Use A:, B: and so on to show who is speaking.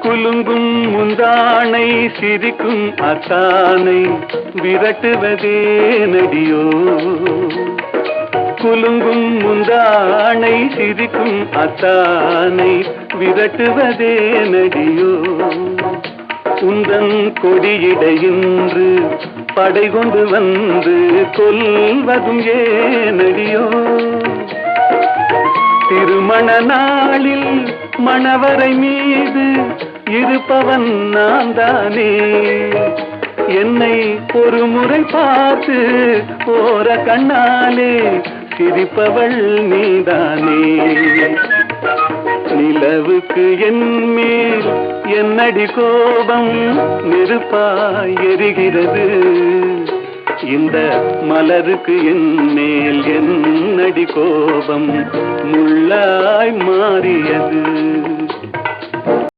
A: குலுங்கும் முந்தானை சிரிக்கும் அத்தானை விரட்டுவதே நடியோ. குலுங்கும் முந்தானை சிரிக்கும் அத்தானை விரட்டுவதே நடியோ. உந்தன் கொடியிடையின்று படை கொண்டு வந்து கொல்வதும் ஏனடியோ. திருமண நாளில் மணவரை மீது இருப்பவன் நான் தானே. என்னை ஒரு முறை பார்த்து போற கண்ணாலே சிரிப்பவள் நீதானே. நிலவுக்கு என் மேல் என்னடி கோபம் நெருப்பாய் எரிகிறது. இந்த மலருக்கு என் மேல் என்னடி கோபம் முள்ளாய் மாறியது.